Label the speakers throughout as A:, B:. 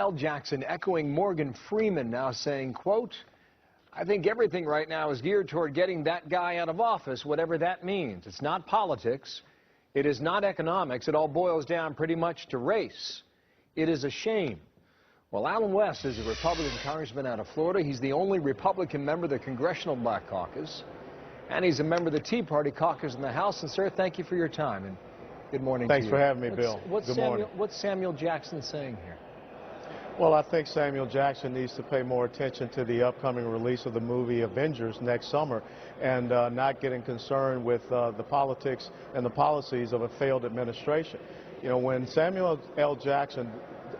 A: L. Jackson echoing Morgan Freeman, now saying, quote, "I think everything right now is geared toward getting that guy out of office, whatever that means. It's not politics. It is not economics. It all boils down pretty much to race. It is a shame." Well, Alan West is a Republican congressman out of Florida. He's the only Republican member of the Congressional Black Caucus, and he's a member of the Tea Party caucus in the House. And, sir, thank you for your time, and good morning to you.
B: Thanks for having me, Bill. Good morning.
A: What's Samuel Jackson saying here?
B: Well, I think Samuel Jackson needs to pay more attention to the upcoming release of the movie Avengers next summer and not getting concerned with the politics and the policies of a failed administration. You know, when Samuel L. Jackson,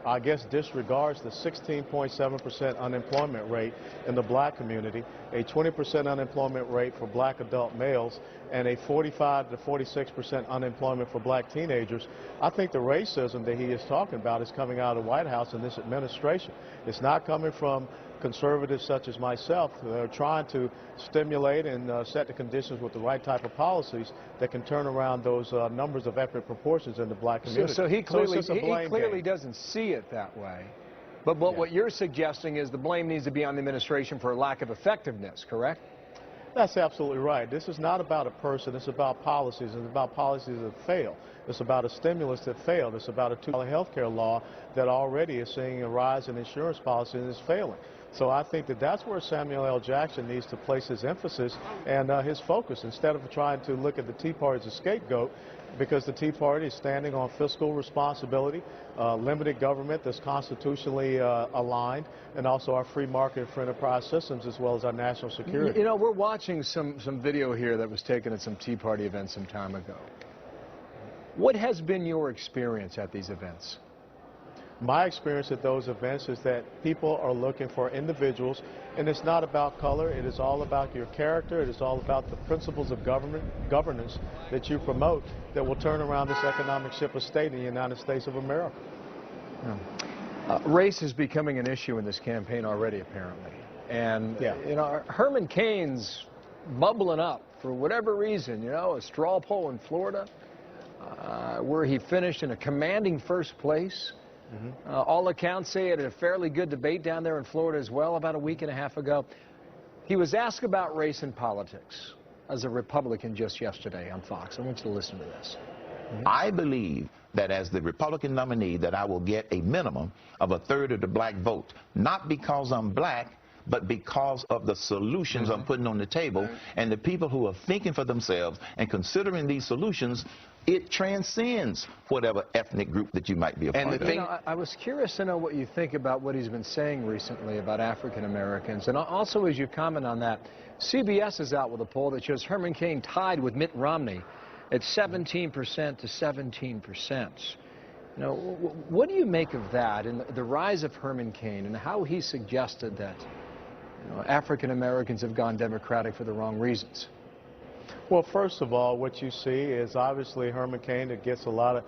B: I guess, disregards the 16.7% unemployment rate in the black community, a 20% unemployment rate for black adult males, and a 45 to 46% unemployment for black teenagers, I think the racism that he is talking about is coming out of the White House and this administration. It's not coming from conservatives such as myself. They're trying to stimulate and set the conditions with the right type of policies that can turn around those numbers of ethnic proportions in the black community.
A: So he clearly doesn't see it that way. But what you're suggesting is the blame needs to be on the administration for a lack of effectiveness, correct?
B: That's absolutely right. This is not about a person. It's about policies. It's about policies that fail. It's about a stimulus that failed. It's about a $2 health care law that already is seeing a rise in insurance policy and is failing. So I think that that's where Samuel L. Jackson needs to place his emphasis and his focus, instead of trying to look at the Tea Party as a scapegoat, because the Tea Party is standing on fiscal responsibility, limited government that's constitutionally aligned, and also our free market for enterprise systems, as well as our national security.
A: You know, we're watching some video here that was taken at some Tea Party events some time ago. What has been your experience at these events?
B: My experience at those events is that people are looking for individuals, and it's not about color. It is all about your character. It is all about the principles of governance that you promote that will turn around this economic ship of state in the United States of America.
A: Race is becoming an issue in this campaign already, apparently. And, you know, Herman Cain's bubbling up for whatever reason, you know, a straw poll in Florida where he finished in a commanding first place. All accounts say it had a fairly good debate down there in Florida as well about a week and a half ago. He was asked about race and politics as a Republican just yesterday on Fox. I want you to listen to this.
C: I believe that as the Republican nominee that I will get a minimum of a third of the black vote, not because I'm black, but because of the solutions I'm putting on the table and the people who are thinking for themselves and considering these solutions. It transcends whatever ethnic group that you might be a part of.
A: You know, I was curious to know what you think about what he's been saying recently about African Americans. And also, as you comment on that, CBS is out with a poll that shows Herman Cain tied with Mitt Romney at 17% to 17%. You know, what do you make of that and the rise of Herman Cain and how he suggested that, you know, African Americans have gone Democratic for the wrong reasons?
B: Well, first of all, what you see is obviously Herman Cain that gets a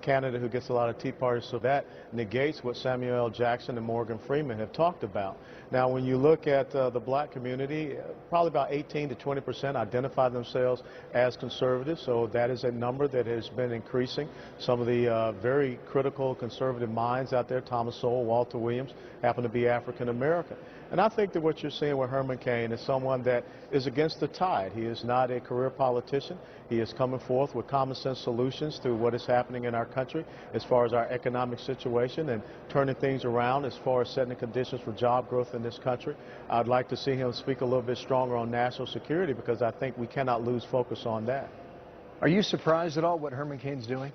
B: candidate who gets a lot of Tea Party, so that negates what Samuel L. Jackson and Morgan Freeman have talked about. Now, when you look at the black community, probably about 18 to 20% identify themselves as conservatives, so that is a number that has been increasing. Some of the very critical conservative minds out there, Thomas Sowell, Walter Williams, happen to be African American. And I think that what you're seeing with Herman Cain is someone that is against the tide. He is not a career politician. He is coming forth with common sense solutions to what is happening in our country as far as our economic situation and turning things around as far as setting the conditions for job growth in this country. I'd like to see him speak a little bit stronger on national security, because I think we cannot lose focus on that.
A: Are you surprised at all what Herman Cain's doing?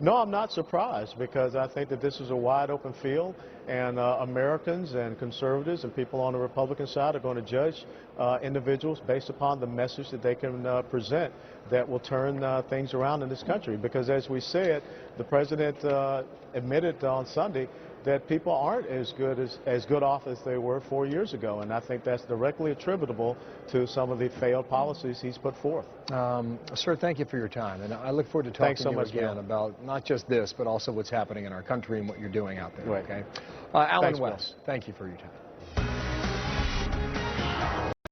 B: No, I'm not surprised, because I think that this is a wide open field, and Americans and conservatives and people on the Republican side are going to judge individuals based upon the message that they can present that will turn things around in this country. Because as we said, the president admitted on Sunday that people aren't as good off as they were 4 years ago, and I think that's directly attributable to some of the failed policies he's put forth.
A: Sir, thank you for your time, and I look forward to talking to you again about not just this, but also what's happening in our country and what you're doing out there.
B: Right.
A: Okay, Alan West, thank you for your time.